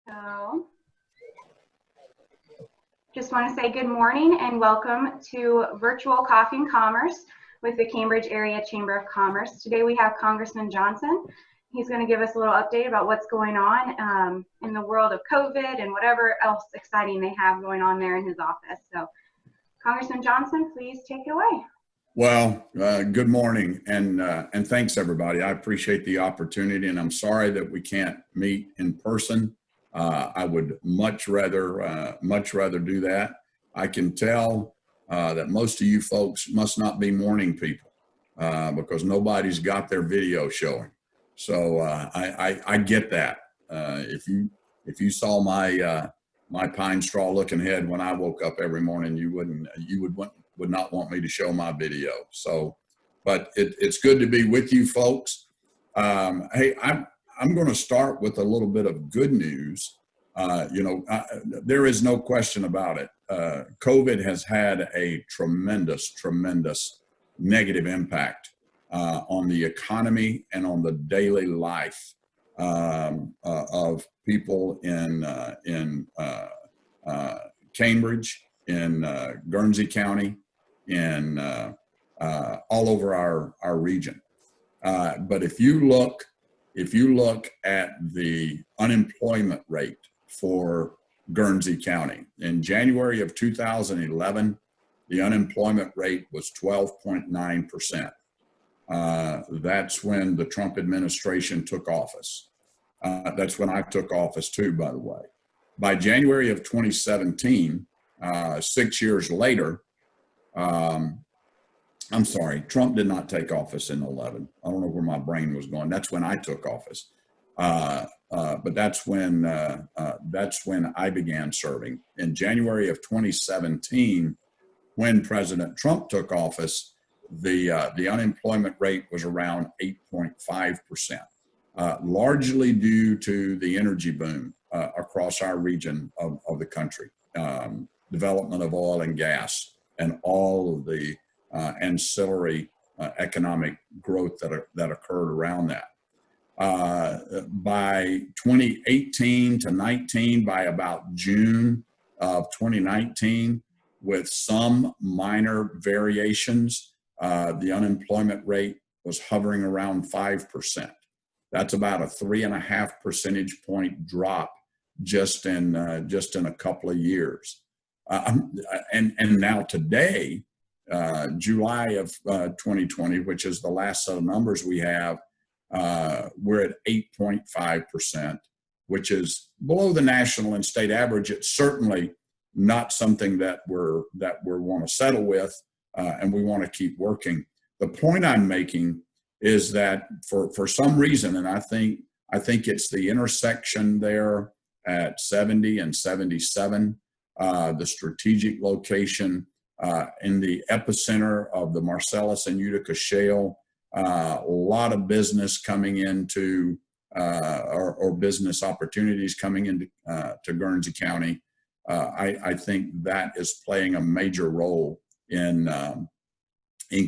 So, just want to say good morning and welcome to Virtual Coffee and Commerce with the Cambridge Area Chamber of Commerce. Today we have Congressman Johnson. He's going to give us a little update about what's going on in the world of COVID and whatever else exciting they have going on there in his office. So, Congressman Johnson, please take it away. Well, good morning and thanks everybody. I appreciate the opportunity, and I'm sorry that we can't meet in person. I would much rather do that. I can tell that most of you folks must not be morning people because nobody's got their video showing. So I get that. If you saw my pine straw looking head when I woke up every morning, you would not want me to show my video. So, but it's good to be with you folks. Hey, I'm going to start with a little bit of good news. There is no question about it. COVID has had a tremendous negative impact on the economy and on the daily life of people in Cambridge, in Guernsey County, in all over our region. But if you look at the unemployment rate for Guernsey County, in January of 2011, the unemployment rate was 12.9%. That's when the Trump administration took office. That's when I took office too, by the way. By January of 2017, 6 years later, I'm sorry, Trump did not take office in 11. I don't know where my brain was going. That's when I took office. But that's when I began serving. In January of 2017, when President Trump took office, the unemployment rate was around 8.5%, largely due to the energy boom across our region of the country, development of oil and gas, and all of the ancillary economic growth that occurred around that. By 2018 to 19, by about June of 2019, with some minor variations, the unemployment rate was hovering around 5%. That's about a 3.5 percentage point drop just in a couple of years. And now today, July of 2020, which is the last set of numbers we have, we're at 8.5%, which is below the national and state average. It's certainly not something that we want to settle with, and we want to keep working. The point I'm making is that for some reason, and I think it's the intersection there at 70 and 77, the strategic location in the epicenter of the Marcellus and Utica Shale, a lot of business coming into or business opportunities coming into to Guernsey County. I think that is playing a major role in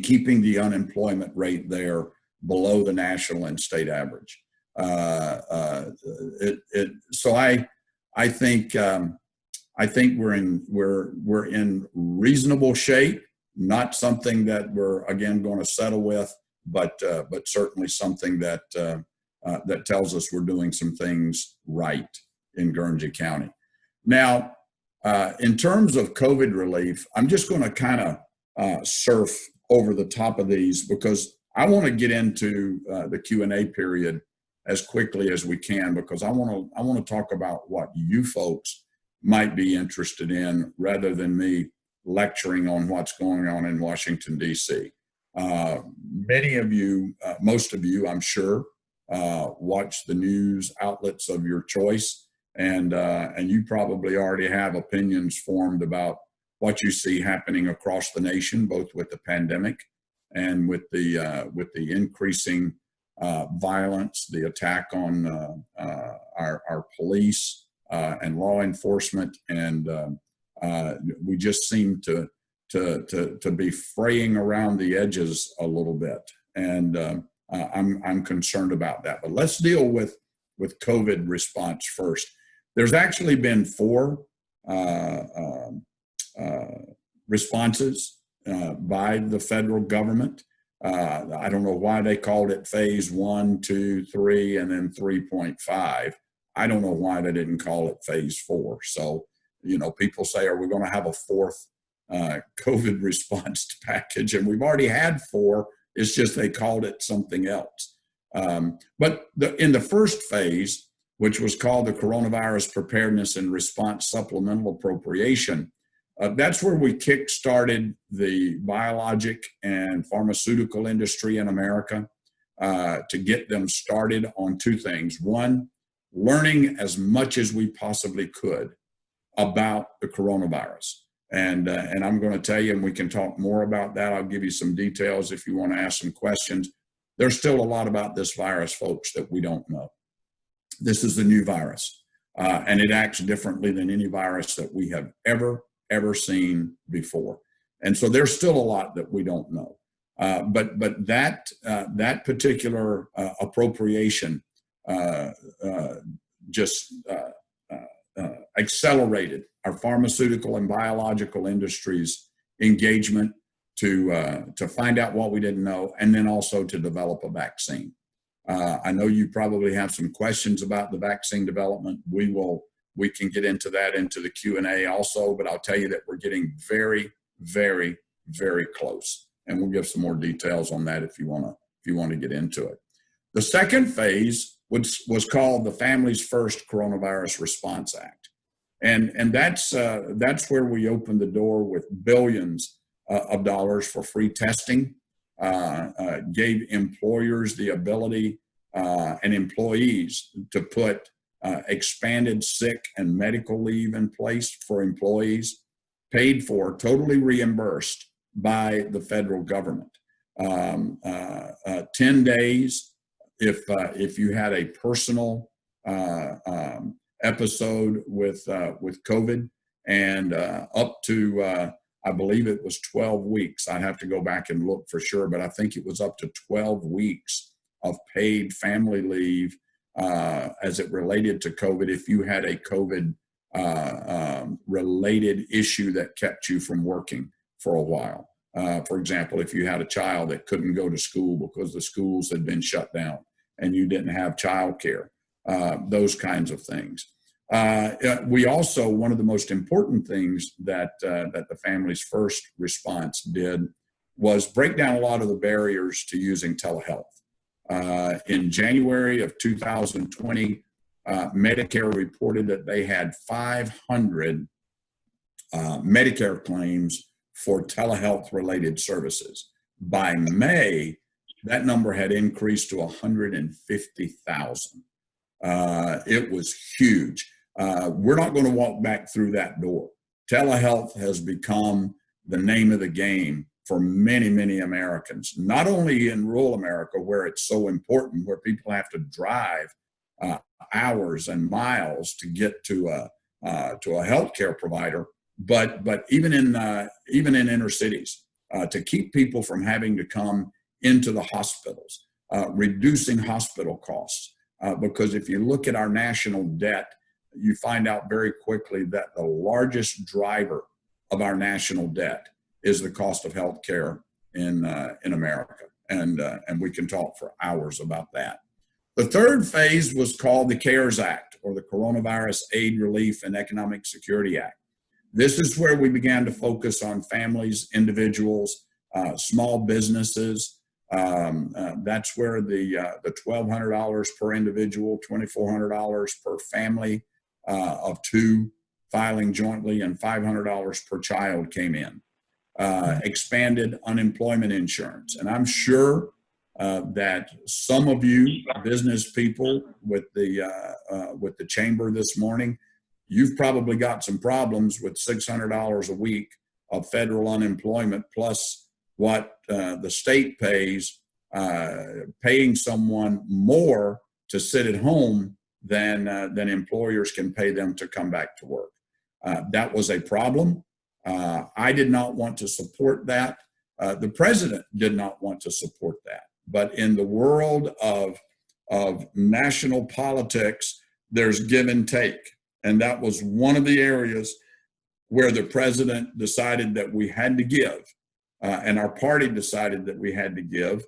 keeping the unemployment rate there below the national and state average. So I think we're in reasonable shape. Not something that we're again going to settle with, but certainly something that that tells us we're doing some things right in Guernsey County. Now, in terms of COVID relief, I'm just going to kind of surf over the top of these because I want to get into the Q&A period as quickly as we can, because I want to talk about what you folks might be interested in rather than me lecturing on what's going on in Washington, D.C. Many of you, most of you, I'm sure, watch the news outlets of your choice, and you probably already have opinions formed about what you see happening across the nation, both with the pandemic and with the increasing violence, the attack on our police and law enforcement, and we just seem to be fraying around the edges a little bit, and I'm concerned about that. But let's deal with COVID response first. There's actually been 4 responses by the federal government. I don't know why they called it phase 1, 2, 3, and then 3.5. I don't know why they didn't call it phase 4. So, you know, people say, are we going to have a 4th COVID response package? And we've already had 4. It's just they called it something else. But in the first phase, which was called the Coronavirus Preparedness and Response Supplemental Appropriation, that's where we kick-started the biologic and pharmaceutical industry in America to get them started on 2 things. One, learning as much as we possibly could about the coronavirus. And I'm going to tell you, and we can talk more about that. I'll give you some details if you want to ask some questions. There's still a lot about this virus, folks, that we don't know. This is the new virus, and it acts differently than any virus that we have ever seen before. And so there's still a lot that we don't know. But that particular appropriation just accelerated our pharmaceutical and biological industries' engagement to find out what we didn't know, and then also to develop a vaccine. I know you probably have some questions about the vaccine development. We can get into that into the Q&A also, but I'll tell you that we're getting very, very, very close, and we'll give some more details on that if you want to get into it. The second phase was called the Families First Coronavirus Response Act, and that's where we opened the door with billions of dollars for free testing, gave employers the ability and employees to put expanded sick and medical leave in place for employees, paid for, totally reimbursed by the federal government. 10 days if you had a personal episode with COVID, and up to I believe it was 12 weeks. I'd have to go back and look for sure, but I think it was up to 12 weeks of paid family leave as it related to COVID if you had a COVID related issue that kept you from working for a while. For example, if you had a child that couldn't go to school because the schools had been shut down and you didn't have childcare, those kinds of things. We also, one of the most important things that the Families First response did was break down a lot of the barriers to using telehealth. In January of 2020, Medicare reported that they had 500 Medicare claims for telehealth related services. By May, that number had increased to 150,000. It was huge. We're not going to walk back through that door. Telehealth has become the name of the game for many, many Americans, not only in rural America where it's so important, where people have to drive hours and miles to get to a healthcare provider, but even in inner cities to keep people from having to come into the hospitals, reducing hospital costs. Because if you look at our national debt, you find out very quickly that the largest driver of our national debt is the cost of health care in America. And we can talk for hours about that. The third phase was called the CARES Act, or the Coronavirus Aid, Relief, and Economic Security Act. This is where we began to focus on families, individuals, small businesses. That's where the $1,200 per individual, $2,400 per family of 2 filing jointly, and $500 per child came in. Expanded unemployment insurance. And I'm sure that some of you business people with the chamber this morning, you've probably got some problems with $600 a week of federal unemployment, plus what the state pays, paying someone more to sit at home than employers can pay them to come back to work. That was a problem. I did not want to support that. The president did not want to support that. But in the world of national politics, there's give and take. And that was one of the areas where the president decided that we had to give, and our party decided that we had to give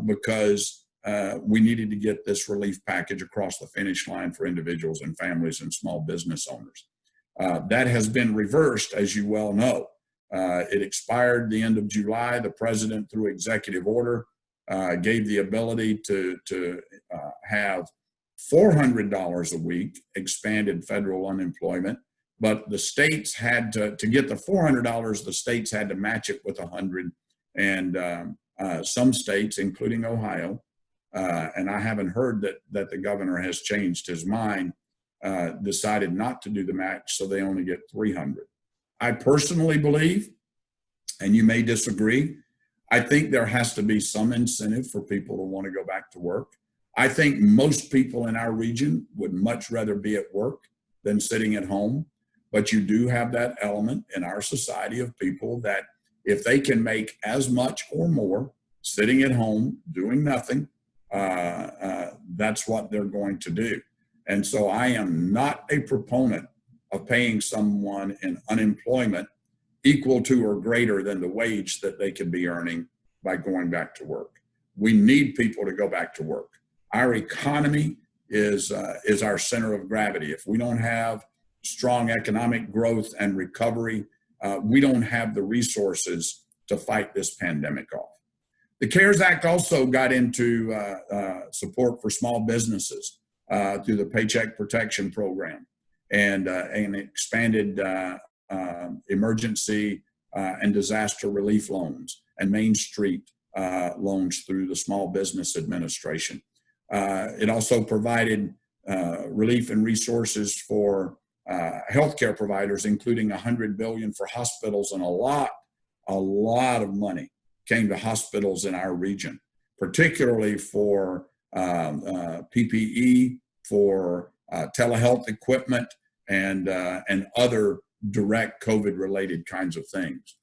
because we needed to get this relief package across the finish line for individuals and families and small business owners. That has been reversed, as you well know. It expired the end of July. The president, through executive order, gave the ability to have $400 a week expanded federal unemployment, but the states had to get the $400, the states had to match it with $100, and some states, including Ohio, and I haven't heard that the governor has changed his mind, decided not to do the match, so they only get $300. I personally believe, and you may disagree, I think there has to be some incentive for people to want to go back to work. I think most people in our region would much rather be at work than sitting at home. But you do have that element in our society of people that if they can make as much or more sitting at home doing nothing, that's what they're going to do. And so I am not a proponent of paying someone in unemployment equal to or greater than the wage that they could be earning by going back to work. We need people to go back to work. Our economy is our center of gravity. If we don't have strong economic growth and recovery, we don't have the resources to fight this pandemic off. The CARES Act also got into support for small businesses through the Paycheck Protection Program and expanded emergency and disaster relief loans and Main Street loans through the Small Business Administration. It also provided relief and resources for healthcare providers, including $100 billion for hospitals, and a lot of money came to hospitals in our region, particularly for PPE, for telehealth equipment, and other direct COVID-related kinds of things.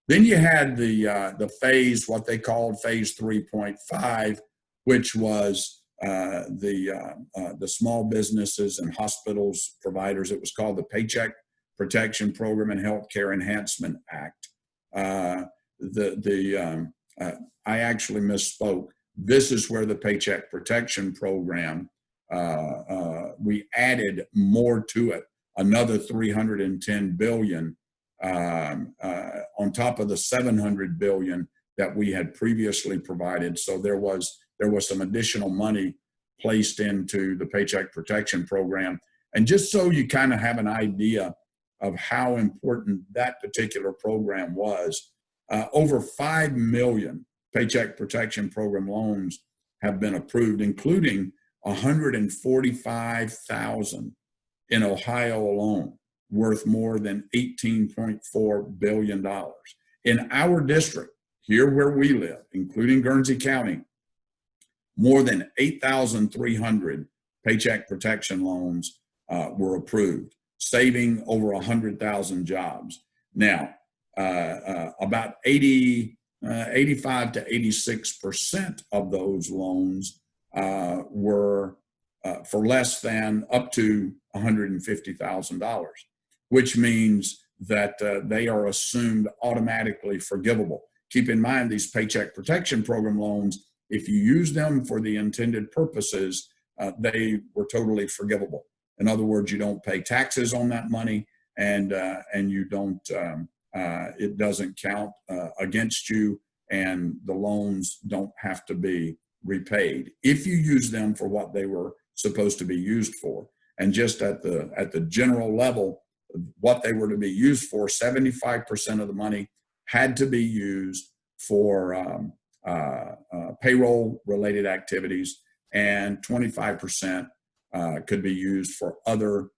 Then you had the phase, what they called phase 3.5, which was the small businesses and hospitals providers. It was called the Paycheck Protection Program and Healthcare Enhancement Act. I actually misspoke. This is where the Paycheck Protection Program, we added more to it, another $310 billion on top of the $700 billion that we had previously provided. So there was some additional money placed into the Paycheck Protection Program. And just so you kind of have an idea of how important that particular program was, over 5 million Paycheck Protection Program loans have been approved, including 145,000 in Ohio alone, worth more than $18.4 billion. In our district, here where we live, including Guernsey County, more than 8,300 Paycheck Protection loans were approved, saving over 100,000 jobs. Now, about 85 to 86% of those loans were for less than up to $150,000, which means that they are assumed automatically forgivable. Keep in mind, these Paycheck Protection Program loans, if you use them for the intended purposes, they were totally forgivable. In other words, you don't pay taxes on that money, and you don't. It doesn't count against you, and the loans don't have to be repaid if you use them for what they were supposed to be used for. And just at the general level, what they were to be used for, 75% of the money had to be used for payroll-related activities, and 25% could be used for other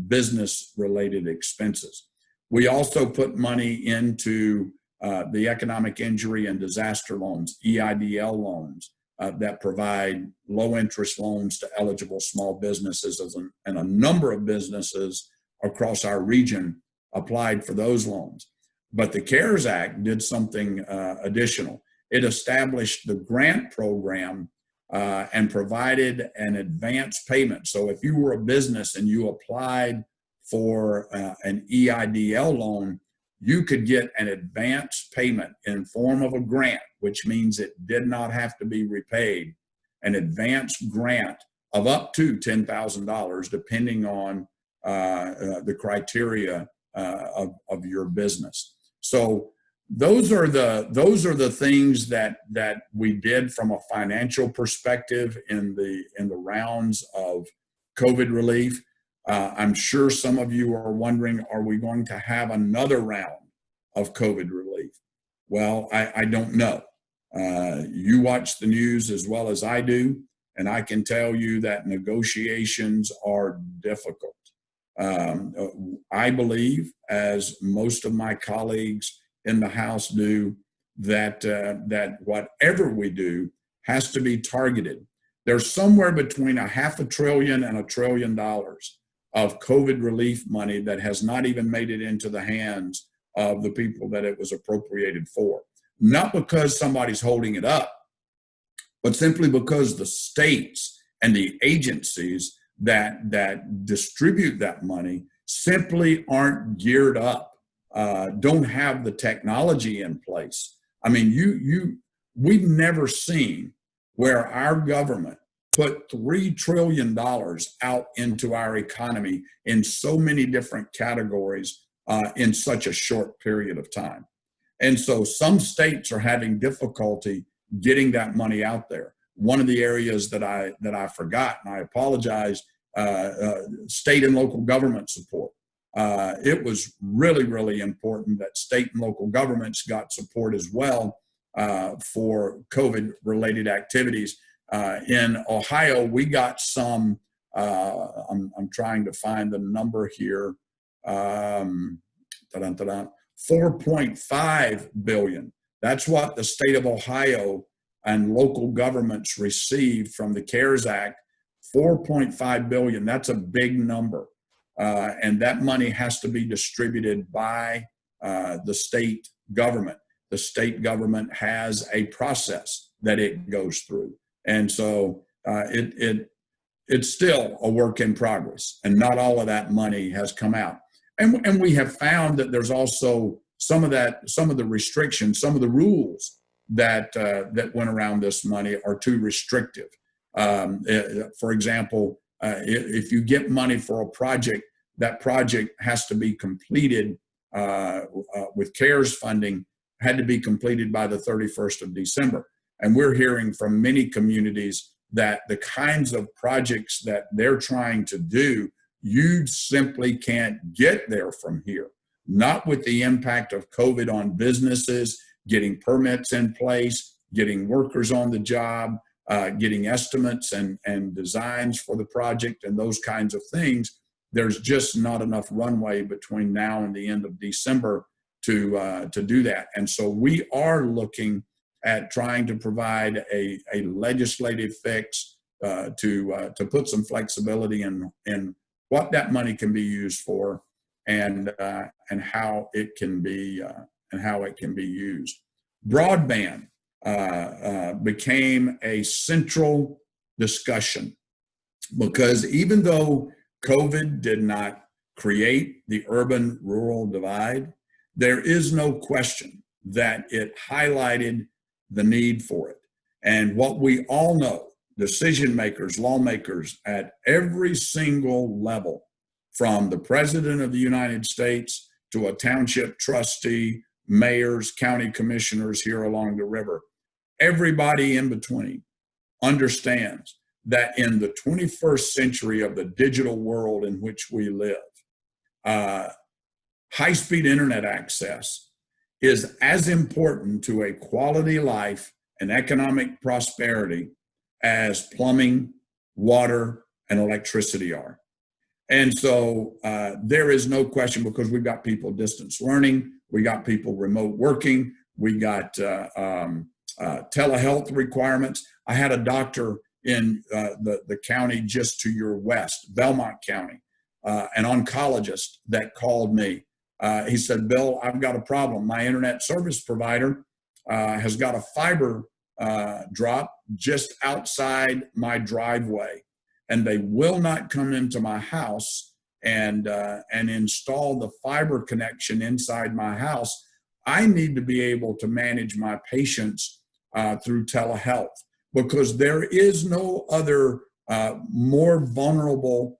business-related expenses. We also put money into the economic injury and disaster loans, EIDL loans, that provide low-interest loans to eligible small businesses, and a number of businesses across our region applied for those loans. But the CARES Act did something additional. It established the grant program and provided an advance payment. So if you were a business and you applied for an EIDL loan, you could get an advance payment in form of a grant, which means it did not have to be repaid, an advance grant of up to $10,000, depending on the criteria of your business. So those are the things that we did from a financial perspective in the rounds of COVID relief. I'm sure some of you are wondering, are we going to have another round of COVID relief? Well, I don't know. You watch the news as well as I do, and I can tell you that negotiations are difficult. I believe, as most of my colleagues in the House do, that whatever we do has to be targeted. There's somewhere between $500 billion and $1 trillion of COVID relief money that has not even made it into the hands of the people that it was appropriated for. Not because somebody's holding it up, but simply because the states and the agencies that distribute that money simply aren't geared up, don't have the technology in place. I mean, we've never seen where our government put $3 trillion out into our economy in so many different categories in such a short period of time. And so some states are having difficulty getting that money out there. One of the areas that I forgot, and I apologize, state and local government support. It was really, really important that state and local governments got support as well for COVID-related activities. In Ohio, we got some, I'm trying to find the number here, $4.5 billion. That's what the state of Ohio and local governments received from the CARES Act, $4.5 billion. That's a big number. And that money has to be distributed by the state government. The state government has a process that it goes through. And so it's still a work in progress, and not all of that money has come out. And we have found that there's also some of the restrictions, some of the rules that went around this money are too restrictive. For example, if you get money for a project, that project has to be completed with CARES funding, had to be completed by the 31st of December. And we're hearing from many communities that the kinds of projects that they're trying to do, you simply can't get there from here. Not with the impact of COVID on businesses, getting permits in place, getting workers on the job, getting estimates and designs for the project and those kinds of things. There's just not enough runway between now and the end of December to do that. And so we are looking at trying to provide a legislative fix to put some flexibility in what that money can be used for and how it can be used. Broadband became a central discussion because even though COVID did not create the urban-rural divide, there is no question that it highlighted the need for it. And what we all know, decision makers, lawmakers at every single level, from the President of the United States to a township trustee, mayors, county commissioners here along the river, everybody in between understands that in the 21st century of the digital world in which we live, high-speed internet access is as important to a quality life and economic prosperity as plumbing, water, and electricity are. And so there is no question, because we've got people distance learning, we got people remote working, we got telehealth requirements. I had a doctor in the county just to your west, Belmont County, an oncologist that called me. He said, "Bill, I've got a problem. My internet service provider has got a fiber drop just outside my driveway, and they will not come into my house and install the fiber connection inside my house, I need to be able to manage my patients through telehealth, because there is no other more vulnerable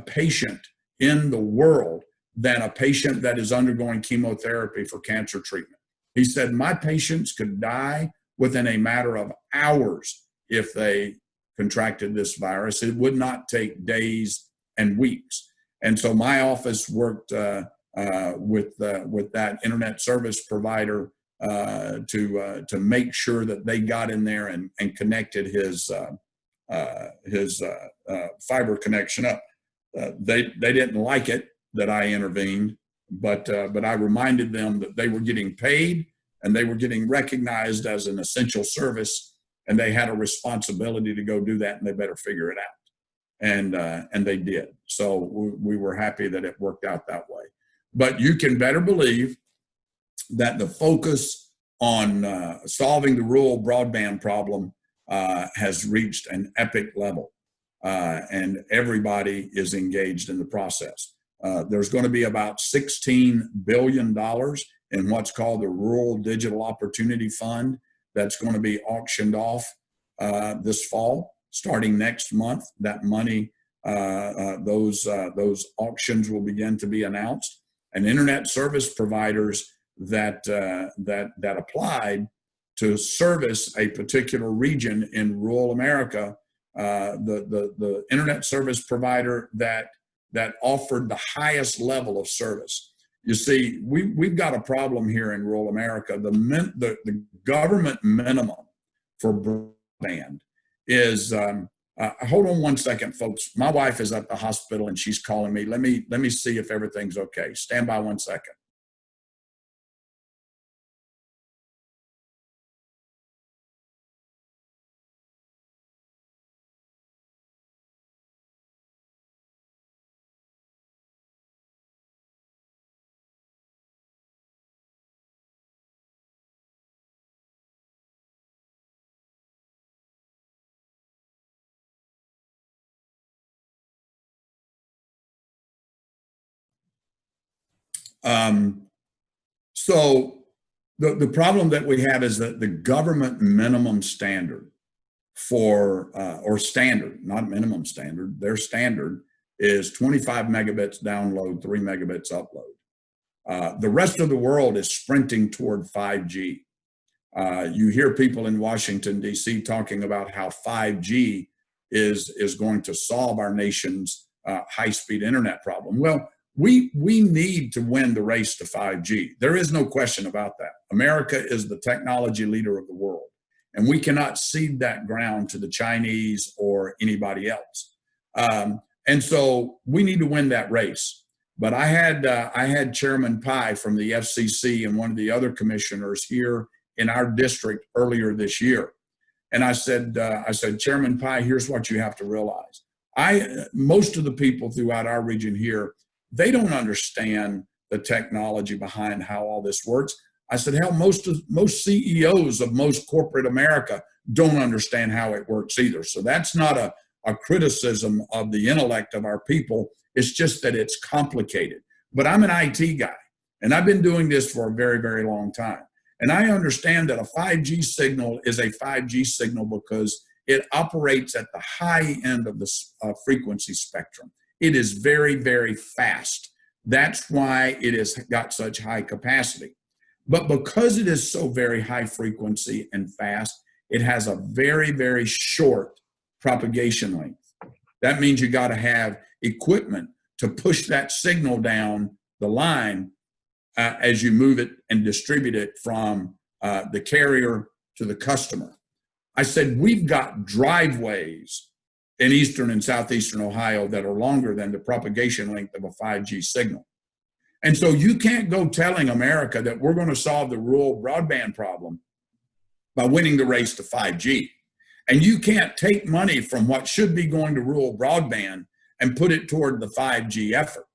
patient in the world than a patient that is undergoing chemotherapy for cancer treatment. He said, my patients could die within a matter of hours if they contracted this virus. It would not take days and weeks. And so my office worked with that internet service provider to make sure that they got in there and connected his fiber connection up. They didn't like it that I intervened, but I reminded them that they were getting paid and they were getting recognized as an essential service, and they had a responsibility to go do that, and they better figure it out. And they did. So we were happy that it worked out that way. But you can better believe that the focus on solving the rural broadband problem has reached an epic level, and everybody is engaged in the process. There's going to be about $16 billion in what's called the Rural Digital Opportunity Fund that's going to be auctioned off this fall. Starting next month, that money, those auctions will begin to be announced. And internet service providers that applied to service a particular region in rural America, the internet service provider that offered the highest level of service. You see, we've got a problem here in rural America. The government minimum for broadband is, hold on one second, folks. My wife is at the hospital and she's calling me. Let me see if everything's okay. Stand by one second. So the problem that we have is that the government minimum standard for, or standard, not minimum standard, their standard is 25 megabits download, 3 megabits upload. The rest of the world is sprinting toward 5G. You hear people in Washington, D.C. talking about how 5G is going to solve our nation's high-speed internet problem. Well, we need to win the race to 5G. There is no question about that. America is the technology leader of the world, and we cannot cede that ground to the Chinese or anybody else. And so we need to win that race. But I had Chairman Pai from the FCC and one of the other commissioners here in our district earlier this year. And I said, Chairman Pai, here's what you have to realize. Most of the people throughout our region here, they don't understand the technology behind how all this works. I said, hell, most CEOs of most corporate America don't understand how it works either. So that's not a criticism of the intellect of our people. It's just that it's complicated. But I'm an IT guy, and I've been doing this for a very, very long time. And I understand that a 5G signal is a 5G signal because it operates at the high end of the frequency spectrum. It is very, very fast. That's why it has got such high capacity. But because it is so very high frequency and fast, it has a very, very short propagation length. That means you got to have equipment to push that signal down the line as you move it and distribute it from the carrier to the customer. I said, we've got driveways in eastern and southeastern Ohio that are longer than the propagation length of a 5G signal. And so you can't go telling America that we're going to solve the rural broadband problem by winning the race to 5G. And you can't take money from what should be going to rural broadband and put it toward the 5G effort.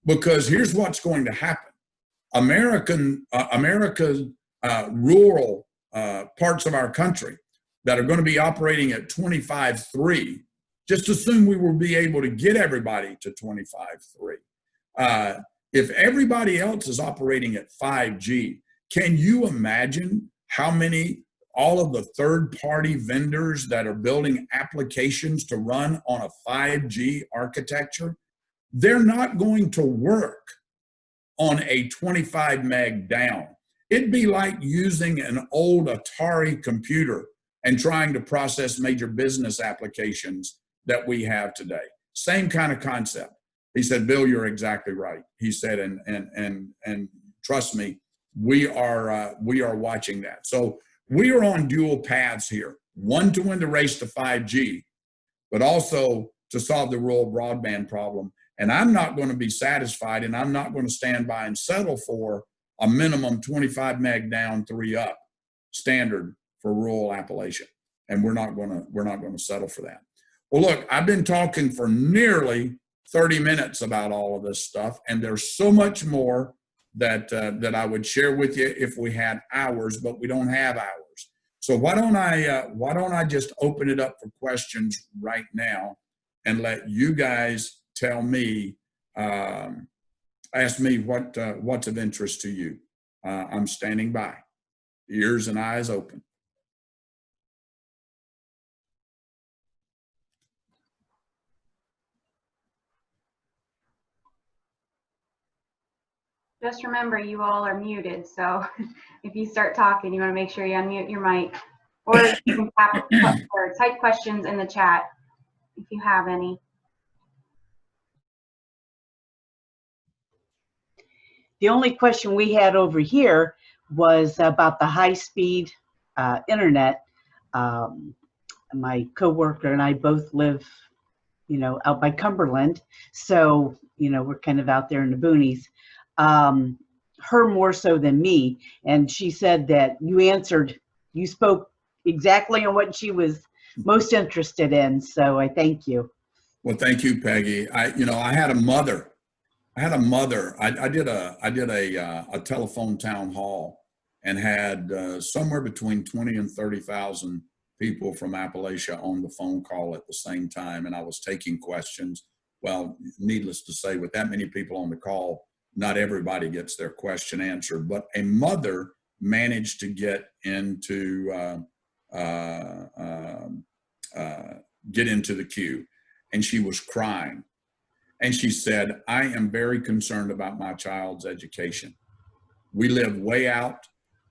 Because here's what's going to happen. America's rural parts of our country that are going to be operating at 25.3, just assume we will be able to get everybody to 25.3. If everybody else is operating at 5G, can you imagine how many, all of the third-party vendors that are building applications to run on a 5G architecture? They're not going to work on a 25 meg down. It'd be like using an old Atari computer and trying to process major business applications that we have today. Same kind of concept. He said, Bill, you're exactly right. He said, and trust me, we are watching that. So we are on dual paths here. One, to win the race to 5G, but also to solve the rural broadband problem. And I'm not going to be satisfied, and I'm not going to stand by and settle for a minimum 25 meg down, 3 up standard for rural Appalachia. And we're not going to settle for that. Well, look, I've been talking for nearly 30 minutes about all of this stuff, and there's so much more that I would share with you if we had hours, but we don't have hours. So why don't I just open it up for questions right now and let you guys tell me, ask me what's of interest to you. I'm standing by, ears and eyes open. Just remember, you all are muted, so if you start talking, you want to make sure you unmute your mic, or you can type questions in the chat if you have any. The only question we had over here was about the high-speed internet. My coworker and I both live, out by Cumberland, so we're kind of out there in the boonies. Her more so than me, and she said that you spoke exactly on what she was most interested in. So I thank you. Well, thank you, Peggy. I had a mother. I did a telephone town hall and had somewhere between 20 and 30,000 people from Appalachia on the phone call at the same time, and I was taking questions. Well, needless to say, with that many people on the call, not everybody gets their question answered, but a mother managed to get into the queue, and she was crying. And she said, I am very concerned about my child's education. We live way out.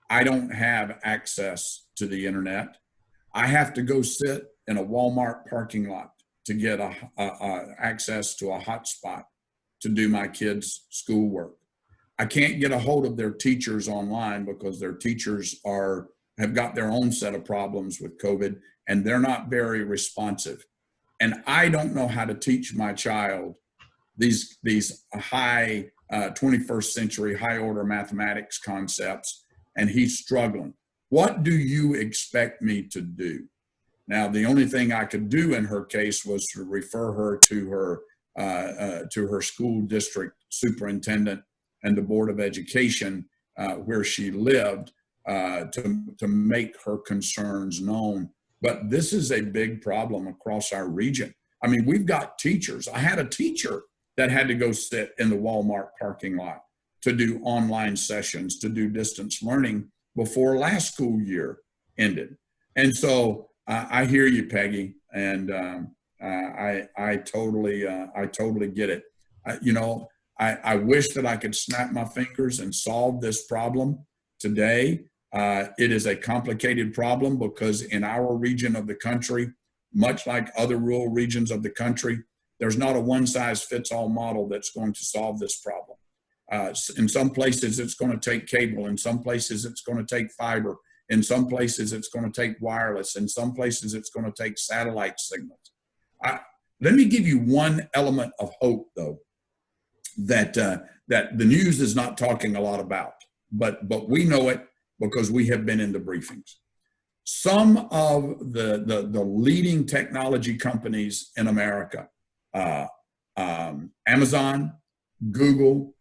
I don't have access to the internet. I have to go sit in a Walmart parking lot to get access to a hotspot to do my kids' schoolwork. I can't get a hold of their teachers online because their teachers have got their own set of problems with COVID, and they're not very responsive. And I don't know how to teach my child these high 21st century high order mathematics concepts, and he's struggling. What do you expect me to do? Now, the only thing I could do in her case was to refer her to her school district superintendent and the Board of Education where she lived to make her concerns known. But this is a big problem across our region. I mean, we've got teachers. I had a teacher that had to go sit in the Walmart parking lot to do online sessions, to do distance learning before last school year ended. And so I hear you, Peggy, and I totally get it. I wish that I could snap my fingers and solve this problem today. It is a complicated problem because in our region of the country, much like other rural regions of the country, there's not a one-size-fits-all model that's going to solve this problem. In some places, it's going to take cable. In some places, it's going to take fiber. In some places, it's going to take wireless. In some places, it's going to take satellite signals. Let me give you one element of hope, though, that the news is not talking a lot about, but we know it because we have been in the briefings. Some of the leading technology companies in America, Amazon, Google,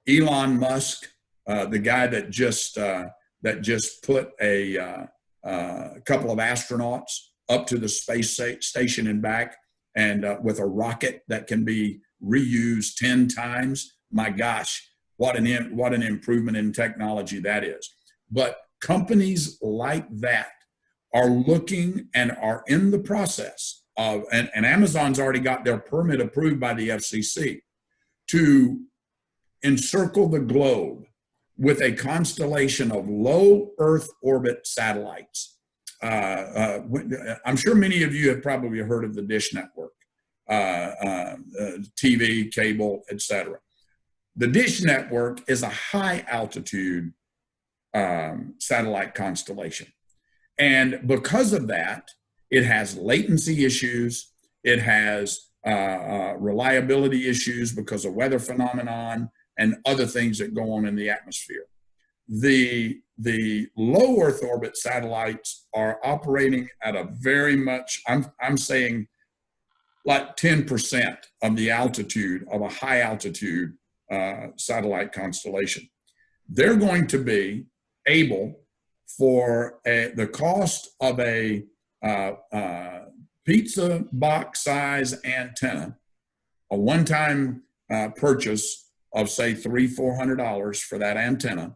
Elon Musk, the guy that just that just put a couple of astronauts up to the space station and back, and with a rocket that can be reused 10 times. My gosh, what an improvement in technology that is. But companies like that are looking and are in the process of, and Amazon's already got their permit approved by the FCC to encircle the globe with a constellation of low Earth orbit satellites. I'm sure many of you have probably heard of the Dish Network, TV, cable, etc. The Dish Network is a high altitude satellite constellation. And because of that, it has latency issues. It has reliability issues because of weather phenomenon and other things that go on in the atmosphere. The low Earth orbit satellites are operating at a very much, I'm saying like 10% of the altitude of a high altitude satellite constellation. They're going to be able, for the cost of a pizza box size antenna, a one-time purchase of say $300-400 for that antenna,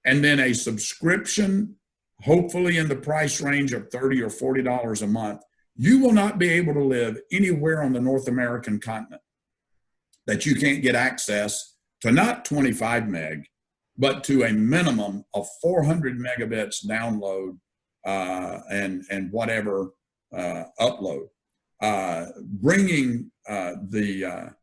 and then a subscription, hopefully in the price range of $30 or $40 a month, you will not be able to live anywhere on the North American continent that you can't get access to not 25 meg, but to a minimum of 400 megabits download and whatever upload, bringing the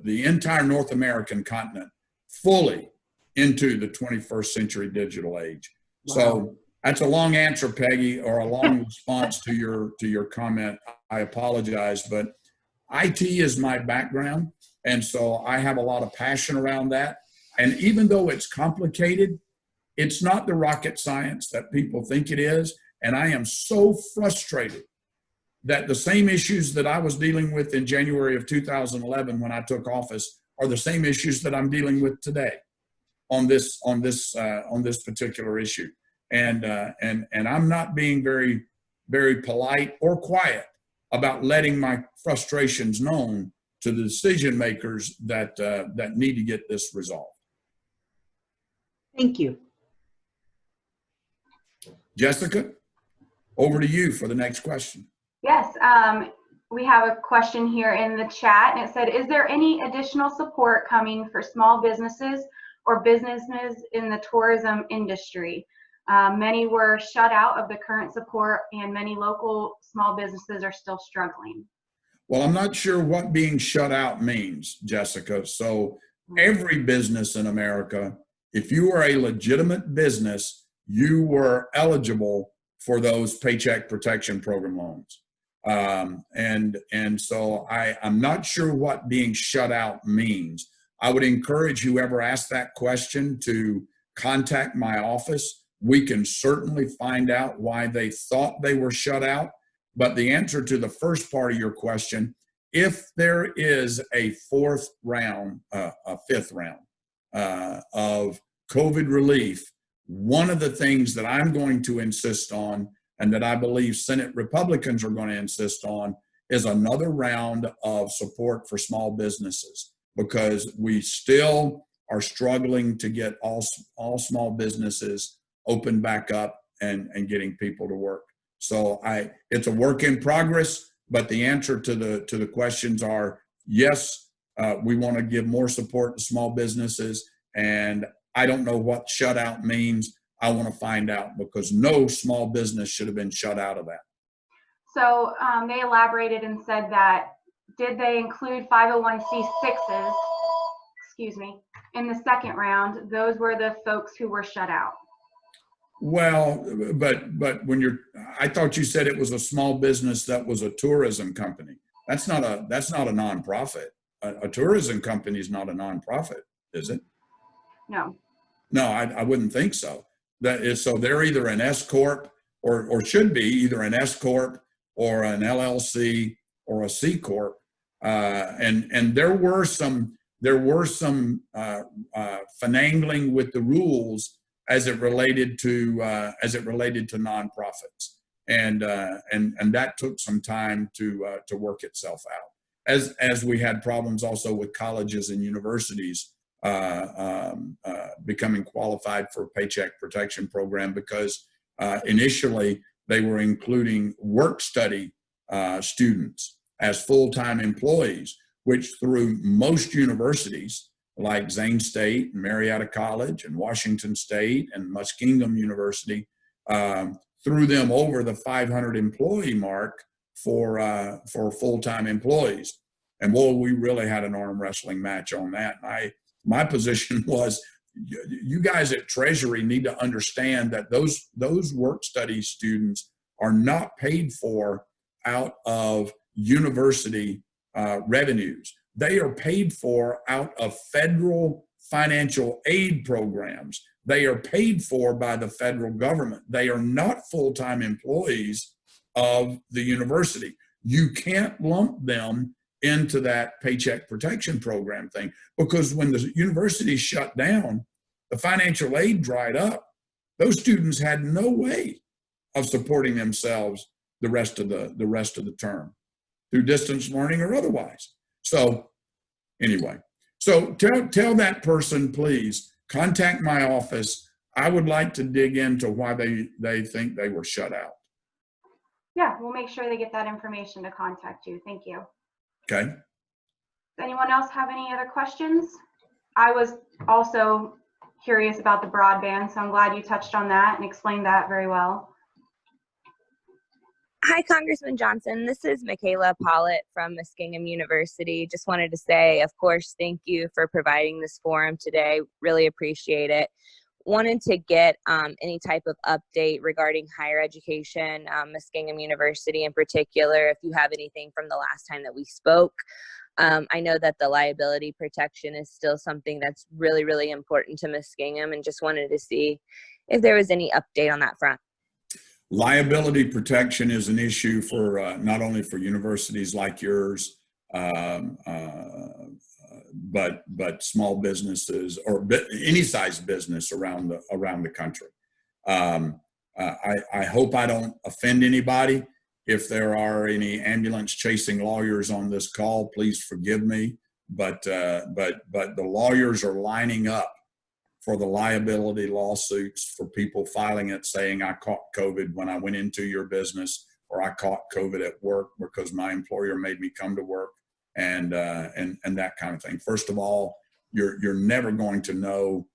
entire North American continent fully into the 21st century digital age. Wow. So that's a long answer, Peggy, or a long response to your comment. I apologize, but IT is my background, and so I have a lot of passion around that. And even though it's complicated, it's not the rocket science that people think it is. And I am so frustrated that the same issues that I was dealing with in January of 2011 when I took office are the same issues that I'm dealing with today on this particular issue. And I'm not being very, very polite or quiet about letting my frustrations known to the decision makers that need to get this resolved. Thank you. Jessica, over to you for the next question. Yes, we have a question here in the chat, and it said, is there any additional support coming for small businesses or businesses in the tourism industry? Many were shut out of the current support, and many local small businesses are still struggling. Well, I'm not sure what being shut out means, Jessica. So every business in America, if you were a legitimate business, you were eligible for those Paycheck Protection Program loans. And so I'm not sure what being shut out means. I would encourage whoever asked that question to contact my office. We can certainly find out why they thought they were shut out. But the answer to the first part of your question, if there is a fifth round of COVID relief, one of the things that I'm going to insist on, and that I believe Senate Republicans are going to insist on, is another round of support for small businesses, because we still are struggling to get all small businesses open back up and getting people to work. So it's a work in progress, but the answer to the questions are yes, we want to give more support to small businesses, and I don't know what shut out means. I want to find out, because no small business should have been shut out of that. So they elaborated and said that, did they include 501c6s, excuse me, in the second round? Those were the folks who were shut out. Well, but when I thought you said it was a small business that was a tourism company. That's not a nonprofit. A tourism company is not a nonprofit, is it? No. No, I wouldn't think so. So they're either an S corp or should be either an S corp or an LLC or a C corp. And there were some finagling with the rules as it related to nonprofits, and that took some time to work itself out. As we had problems also with colleges and universities becoming qualified for a Paycheck Protection Program, because initially they were including work study students as full-time employees, which through most universities like Zane State, Marietta College, and Washington State, and Muskingum University, threw them over the 500 employee mark for full-time employees. And boy, we really had an arm wrestling match on that. And my position was, you guys at Treasury need to understand that those work study students are not paid for out of university revenues. They are paid for out of federal financial aid programs. They are paid for by the federal government. They are not full-time employees of the university. You can't lump them into that Paycheck Protection Program thing, because when the university shut down, the financial aid dried up. Those students had no way of supporting themselves the rest of the term through distance learning or otherwise. So anyway, so tell that person, please contact my office. I would like to dig into why they think they were shut out. Yeah, we'll make sure they get that information to contact you. Thank you. Okay. Does anyone else have any other questions? I was also curious about the broadband, so I'm glad you touched on that and explained that very well. Hi, Congressman Johnson. This is Michaela Pollitt from Muskingum University. Just wanted to say, of course, thank you for providing this forum today. Really appreciate it. Wanted to get any type of update regarding higher education, Muskingum University in particular, if you have anything from the last time that we spoke. I know that the liability protection is still something that's really, really important to Muskingum, and just wanted to see if there was any update on that front. Liability protection is an issue for not only for universities like yours, but small businesses or any size business around the country. I hope I don't offend anybody. If there are any ambulance chasing lawyers on this call, please forgive me. But the lawyers are lining up for the liability lawsuits for people filing it saying I caught COVID when I went into your business, or I caught COVID at work because my employer made me come to work, and that kind of thing. First of all, you're never going to know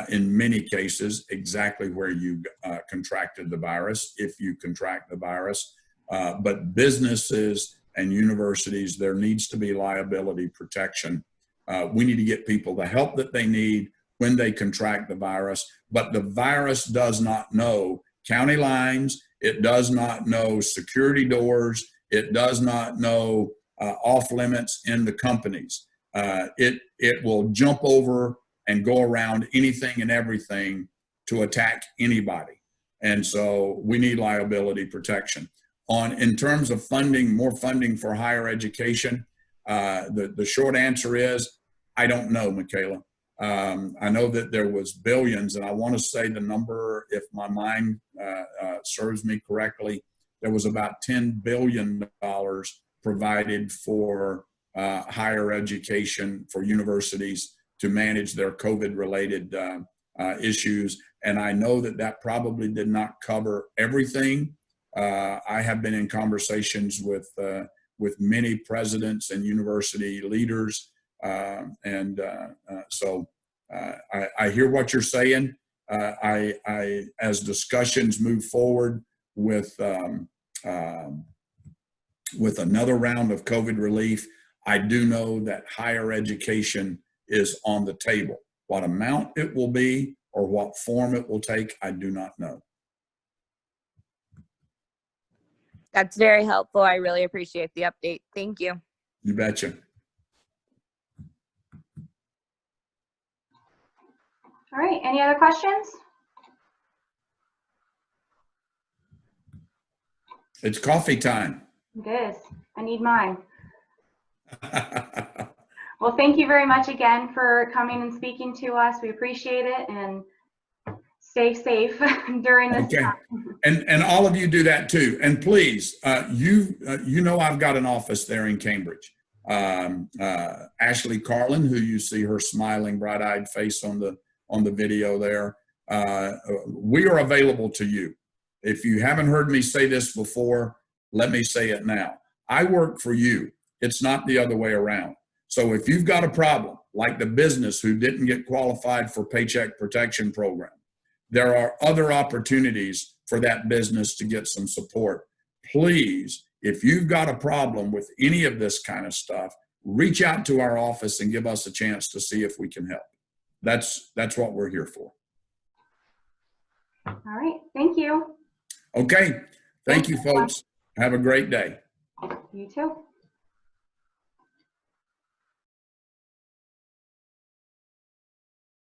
in many cases exactly where you contracted the virus, if you contract the virus. But businesses and universities, there needs to be liability protection. We need to get people the help that they need when they contract the virus, but the virus does not know county lines. It does not know security doors. It does not know off limits in the companies. It will jump over and go around anything and everything to attack anybody. And so we need liability protection. In terms of funding, more funding for higher education, the short answer is, I don't know, Michaela. I know that there was billions, and I want to say the number, if my mind serves me correctly, there was about $10 billion provided for higher education for universities to manage their COVID-related issues. And I know that probably did not cover everything. I have been in conversations with many presidents and university leaders. So I hear what you're saying. As discussions move forward with another round of COVID relief, I do know that higher education is on the table. What amount it will be or what form it will take, I do not know. That's very helpful. I really appreciate the update. Thank you. You betcha. All right, any other questions? It's coffee time. It is. I need mine. Well, thank you very much again for coming and speaking to us. We appreciate it, and stay safe during this Okay. time. And all of you do that too. And please, you know I've got an office there in Cambridge. Ashley Carlin, who you see her smiling, bright-eyed face on the video there, we are available to you. If you haven't heard me say this before, let me say it now. I work for you. It's not the other way around. So if you've got a problem, like the business who didn't get qualified for Paycheck Protection Program, there are other opportunities for that business to get some support. Please, if you've got a problem with any of this kind of stuff, reach out to our office and give us a chance to see if we can help. That's what we're here for. All right. Thank you. Okay. Thank you, folks. Have a great day. You too.